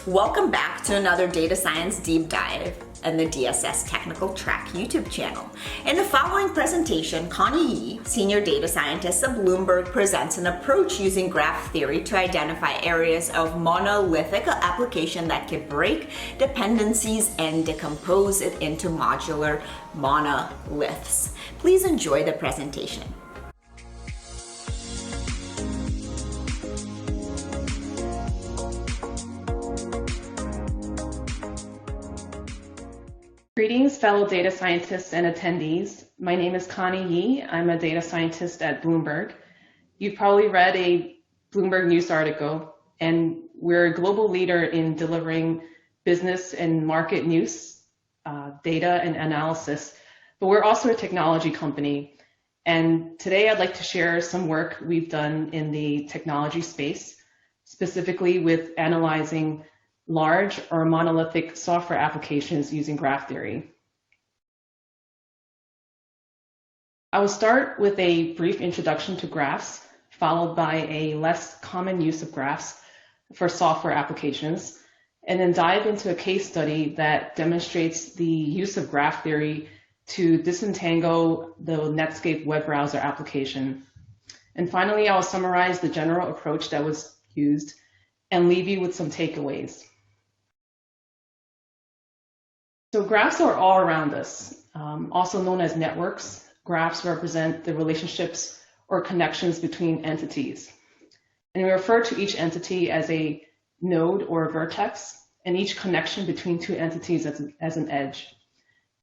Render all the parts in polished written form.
Welcome back to another data science deep dive and the DSS Technical Track YouTube channel. In the following presentation, Connie Yee, Senior Data Scientist at Bloomberg, presents an approach using graph theory to identify areas of monolithic application that can break dependencies and decompose it into modular monoliths. Please enjoy the presentation. Greetings, fellow data scientists and attendees. My name is Connie Yee. I'm a data scientist at Bloomberg. You've probably read a Bloomberg News article, and we're a global leader in delivering business and market news, data and analysis, but we're also a technology company. And today I'd like to share some work we've done in the technology space, specifically with analyzing large or monolithic software applications using graph theory. I will start with a brief introduction to graphs, followed by a less common use of graphs for software applications, and then dive into a case study that demonstrates the use of graph theory to disentangle the Netscape web browser application. And finally, I'll summarize the general approach that was used and leave you with some takeaways. So graphs are all around us, also known as networks. Graphs represent the relationships or connections between entities. And we refer to each entity as a node or a vertex, and each connection between two entities as an edge.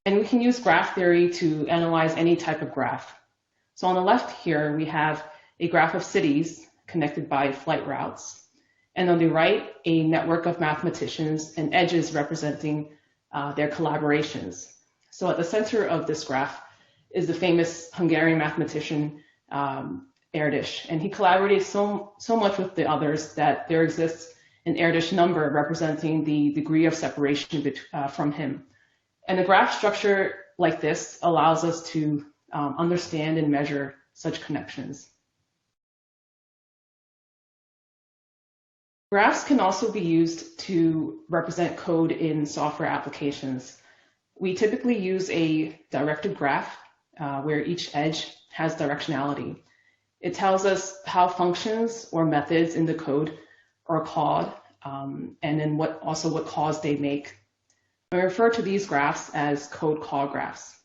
And we can use graph theory to analyze any type of graph. So on the left here, we have a graph of cities connected by flight routes. And on the right, a network of mathematicians and edges representing their collaborations. So at the center of this graph is the famous Hungarian mathematician Erdős, and he collaborated so much with the others that there exists an Erdős number representing the degree of separation from him. And a graph structure like this allows us to understand and measure such connections. Graphs can also be used to represent code in software applications. We typically use a directed graph where each edge has directionality. It tells us how functions or methods in the code are called and then what calls they make. I refer to these graphs as code call graphs.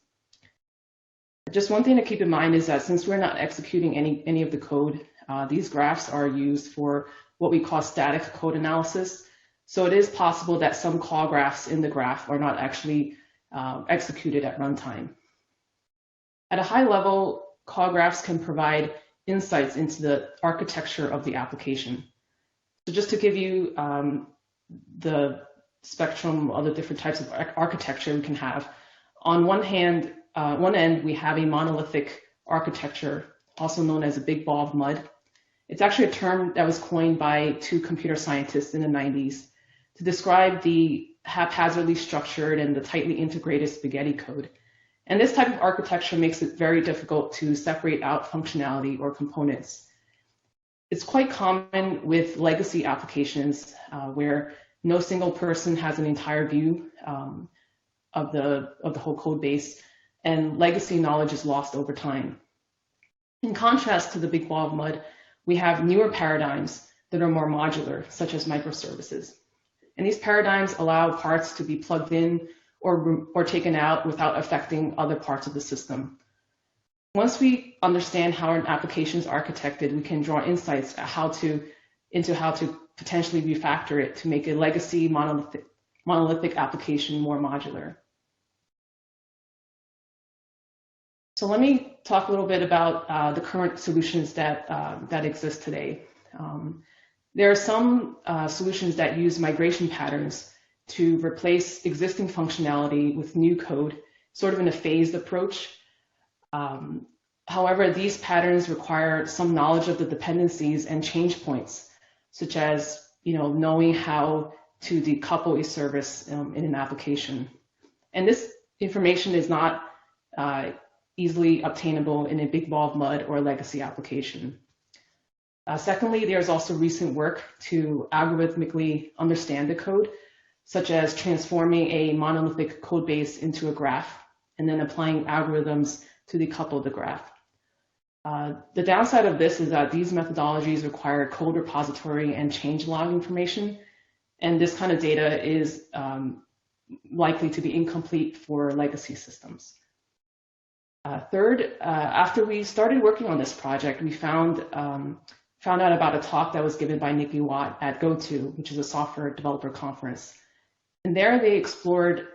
Just one thing to keep in mind is that since we're not executing any of the code, these graphs are used for what we call static code analysis. So it is possible that some call graphs in the graph are not actually executed at runtime. At a high level, call graphs can provide insights into the architecture of the application. So just to give you the spectrum of the different types of architecture we can have, on one end we have a monolithic architecture, also known as a big ball of mud. It's actually a term that was coined by two computer scientists in the 90s to describe the haphazardly structured and the tightly integrated spaghetti code. And this type of architecture makes it very difficult to separate out functionality or components. It's quite common with legacy applications where no single person has an entire view of the whole code base, and legacy knowledge is lost over time. In contrast to the big ball of mud, we have newer paradigms that are more modular, such as microservices. And these paradigms allow parts to be plugged in or taken out without affecting other parts of the system. Once we understand how an application is architected, we can draw insights into how to potentially refactor it to make a legacy monolithic application more modular. So let me talk a little bit about the current solutions that exist today. There are some solutions that use migration patterns to replace existing functionality with new code, sort of in a phased approach. However, these patterns require some knowledge of the dependencies and change points, such as knowing how to decouple a service in an application. And this information is not easily obtainable in a big ball of mud or a legacy application. Secondly, there's also recent work to algorithmically understand the code, such as transforming a monolithic code base into a graph and then applying algorithms to decouple the graph. The downside of this is that these methodologies require code repository and changelog information, and this kind of data is likely to be incomplete for legacy systems. Third, after we started working on this project, we found out about a talk that was given by Nikki Watt at GoTo, which is a software developer conference. And there they explored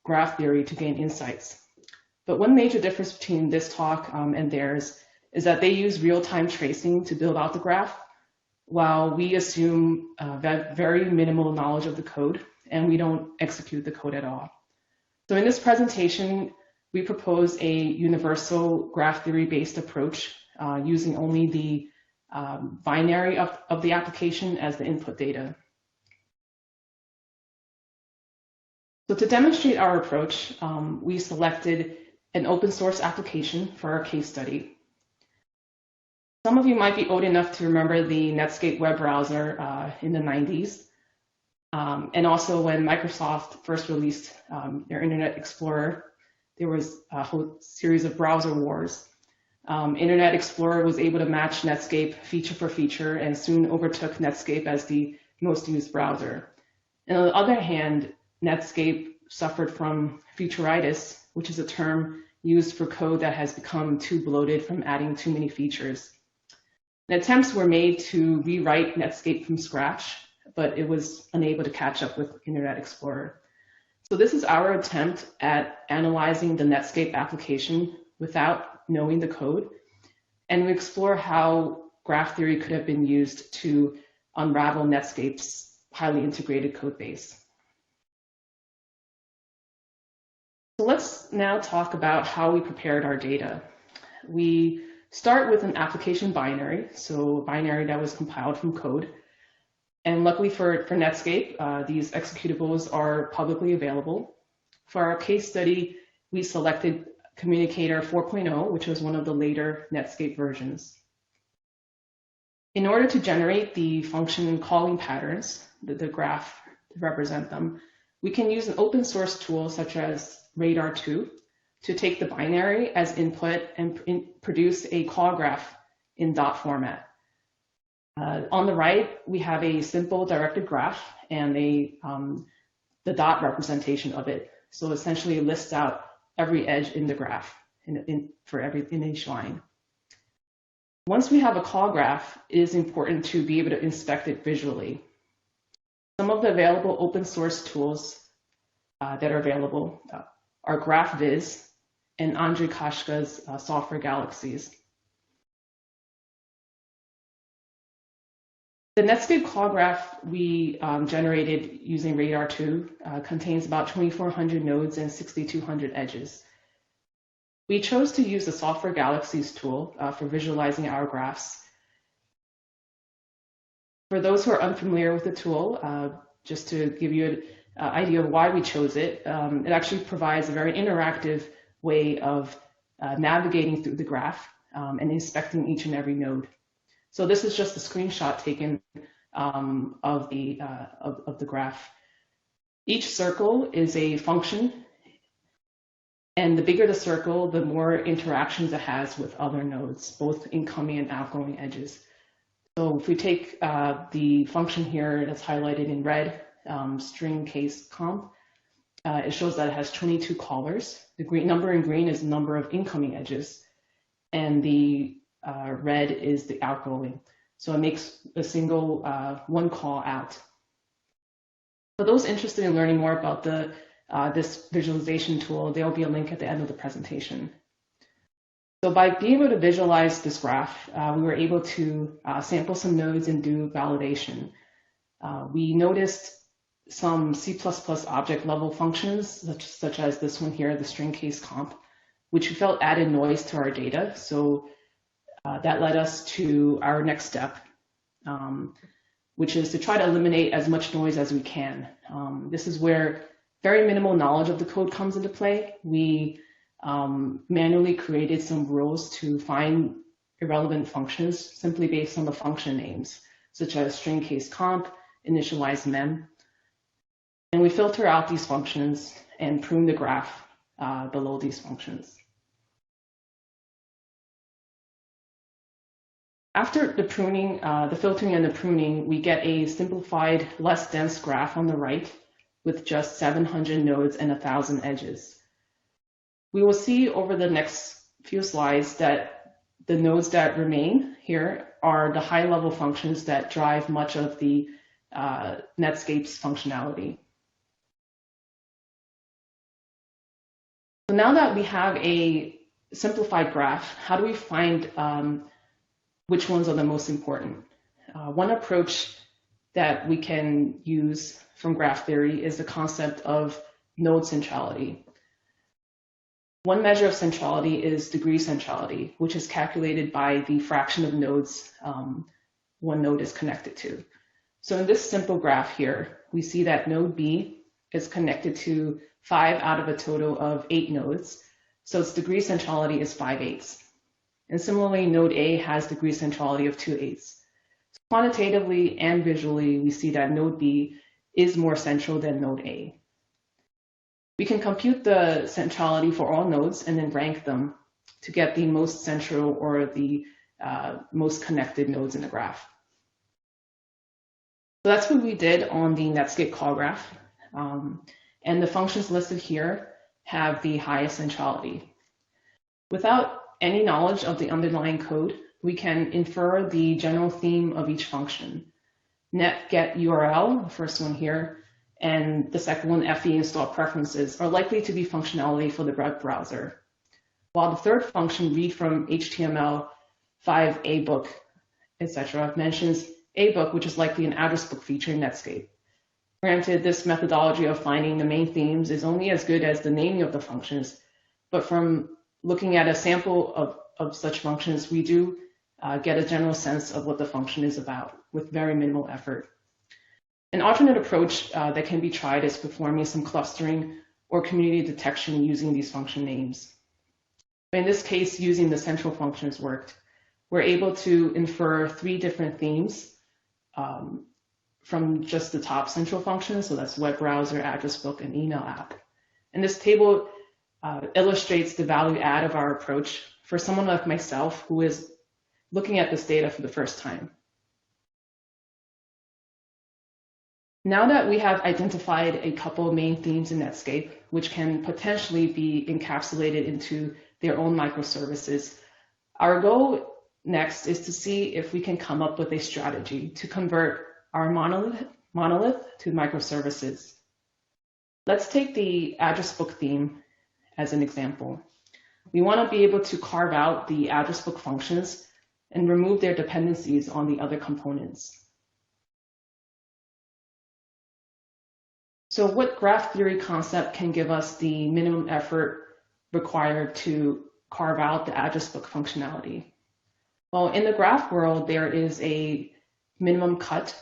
graph theory to gain insights. But one major difference between this talk and theirs is that they use real-time tracing to build out the graph, while we assume very minimal knowledge of the code, and we don't execute the code at all. So in this presentation, we propose a universal graph theory-based approach using only the binary of the application as the input data. So to demonstrate our approach, we selected an open source application for our case study. Some of you might be old enough to remember the Netscape web browser in the 90s. And also when Microsoft first released their Internet Explorer, there was a whole series of browser wars. Internet Explorer was able to match Netscape feature for feature and soon overtook Netscape as the most used browser. And on the other hand, Netscape suffered from featureitis, which is a term used for code that has become too bloated from adding too many features. And attempts were made to rewrite Netscape from scratch, but it was unable to catch up with Internet Explorer. So this is our attempt at analyzing the Netscape application without knowing the code, and we explore how graph theory could have been used to unravel Netscape's highly integrated code base. So let's now talk about how we prepared our data. We start with an application binary, so a binary that was compiled from code. And luckily for Netscape, these executables are publicly available. For our case study, we selected Communicator 4.0, which was one of the later Netscape versions. In order to generate the function calling patterns, the graph to represent them, we can use an open source tool such as Radar2 to take the binary as input and produce a call graph in dot format. On the right, we have a simple directed graph and the dot representation of it. So essentially it lists out every edge in the graph in each line. Once we have a call graph, it is important to be able to inspect it visually. Some of the available open source tools that are available are GraphViz and Andrei Kashka's Software Galaxies. The Netscape call graph we generated using Radar2 contains about 2,400 nodes and 6,200 edges. We chose to use the Software Galaxies tool for visualizing our graphs. For those who are unfamiliar with the tool, just to give you an idea of why we chose it, it actually provides a very interactive way of navigating through the graph and inspecting each and every node. So this is just a screenshot taken of the graph. Each circle is a function, and the bigger the circle, the more interactions it has with other nodes, both incoming and outgoing edges. So if we take the function here that's highlighted in red, string case comp, it shows that it has 22 callers. The green number in green is the number of incoming edges, and the red is the outgoing. So it makes a single one call out. For those interested in learning more about this visualization tool, there will be a link at the end of the presentation. So by being able to visualize this graph, we were able to sample some nodes and do validation. We noticed some C++ object level functions, such as this one here, the string case comp, which we felt added noise to our data. So that led us to our next step, which is to try to eliminate as much noise as we can. This is where very minimal knowledge of the code comes into play. We manually created some rules to find irrelevant functions simply based on the function names, such as string case comp, initialize mem. And we filter out these functions and prune the graph below these functions. After the pruning, the filtering and the pruning, we get a simplified, less dense graph on the right with just 700 nodes and 1,000 edges. We will see over the next few slides that the nodes that remain here are the high-level functions that drive much of the Netscape's functionality. So now that we have a simplified graph, how do we find which ones are the most important? One approach that we can use from graph theory is the concept of node centrality. One measure of centrality is degree centrality, which is calculated by the fraction of nodes one node is connected to. So in this simple graph here, we see that node B is connected to 5 out of a total of 8 nodes. So its degree centrality is 5/8. And similarly, node A has degree centrality of 2/8. So quantitatively and visually, we see that node B is more central than node A. We can compute the centrality for all nodes and then rank them to get the most central or the most connected nodes in the graph. So that's what we did on the Netscape call graph. And the functions listed here have the highest centrality. Without any knowledge of the underlying code, we can infer the general theme of each function. Net get URL, the first one here, and the second one, fe install preferences, are likely to be functionality for the web browser. While the third function, read from HTML 5 a book, etc., mentions a book, which is likely an address book feature in Netscape. Granted, this methodology of finding the main themes is only as good as the naming of the functions, but from looking at a sample of such functions, we do get a general sense of what the function is about with very minimal effort. An alternate approach that can be tried is performing some clustering or community detection using these function names. In this case, using the central functions worked. We're able to infer 3 different themes from just the top central functions, so that's web browser, address book, and email app. And this table illustrates the value add of our approach for someone like myself who is looking at this data for the first time. Now that we have identified a couple main themes in Netscape, which can potentially be encapsulated into their own microservices, our goal next is to see if we can come up with a strategy to convert our monolith to microservices. Let's take the address book theme as an example. We want to be able to carve out the address book functions and remove their dependencies on the other components. So what graph theory concept can give us the minimum effort required to carve out the address book functionality? Well, in the graph world, there is a minimum cut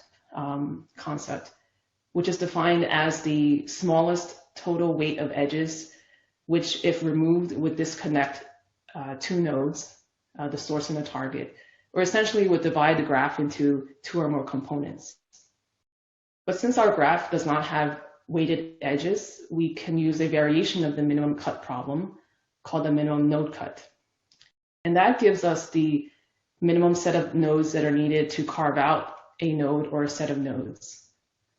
concept, which is defined as the smallest total weight of edges, which if removed would disconnect 2 nodes, the source and the target, or essentially would divide the graph into 2 or more components. But since our graph does not have weighted edges, we can use a variation of the minimum cut problem called the minimum node cut. And that gives us the minimum set of nodes that are needed to carve out a node or a set of nodes.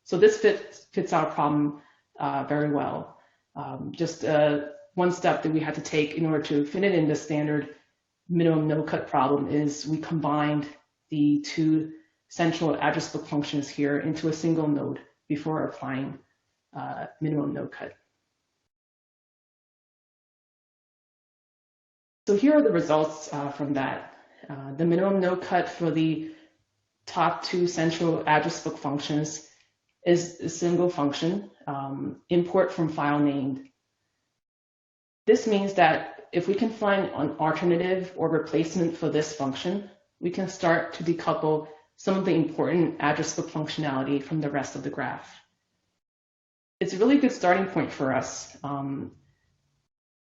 So this fits our problem very well. Just one step that we had to take in order to fit it in the standard minimum node cut problem is we combined the 2 central address book functions here into a single node before applying minimum node cut. So here are the results from that. The minimum node cut for the top 2 central address book functions is a single function, import from file named. This means that if we can find an alternative or replacement for this function, we can start to decouple some of the important address book functionality from the rest of the graph. It's a really good starting point for us. And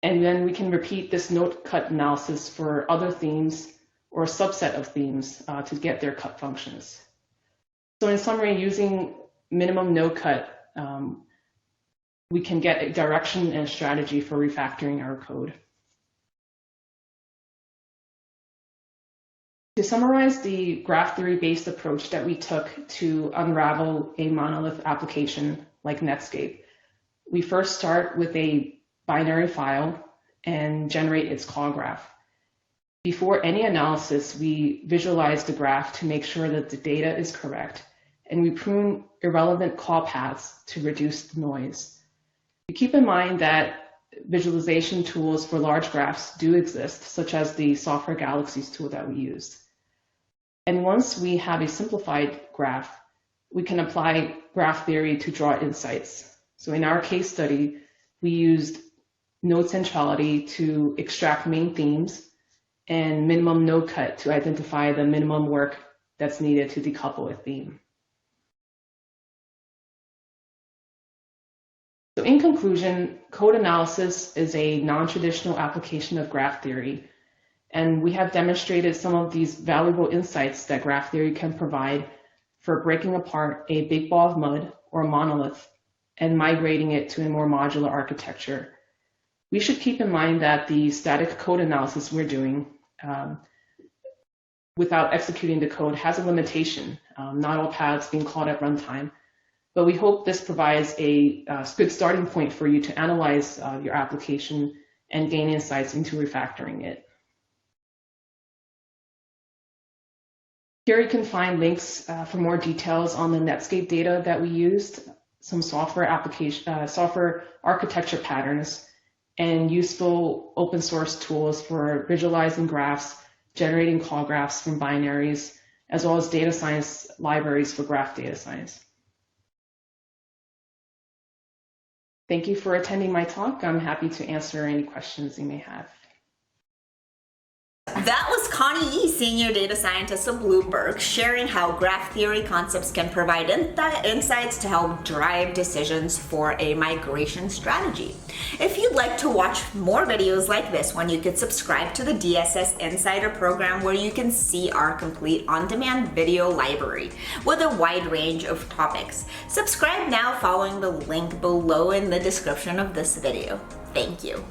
then we can repeat this node cut analysis for other themes or a subset of themes to get their cut functions. So in summary, using minimum no cut, we can get a direction and strategy for refactoring our code. To summarize the graph theory-based approach that we took to unravel a monolith application like Netscape, we first start with a binary file and generate its call graph. Before any analysis, we visualize the graph to make sure that the data is correct, and we prune irrelevant call paths to reduce the noise. We keep in mind that visualization tools for large graphs do exist, such as the Software Galaxies tool that we used. And once we have a simplified graph, we can apply graph theory to draw insights. So in our case study, we used node centrality to extract main themes and minimum no cut to identify the minimum work that's needed to decouple a theme. So in conclusion, code analysis is a non-traditional application of graph theory, and we have demonstrated some of these valuable insights that graph theory can provide for breaking apart a big ball of mud or monolith and migrating it to a more modular architecture. We should keep in mind that the static code analysis we're doing without executing the code has a limitation, not all paths being called at runtime. But we hope this provides a good starting point for you to analyze your application and gain insights into refactoring it. Here you can find links for more details on the Netscape data that we used, some software architecture patterns, and useful open source tools for visualizing graphs, generating call graphs from binaries, as well as data science libraries for graph data science. Thank you for attending my talk. I'm happy to answer any questions you may have. That was Connie Yee, Senior Data Scientist of Bloomberg, sharing how graph theory concepts can provide insights to help drive decisions for a migration strategy. If you'd like to watch more videos like this one, you could subscribe to the DSS Insider program, where you can see our complete on-demand video library with a wide range of topics. Subscribe now following the link below in the description of this video. Thank you.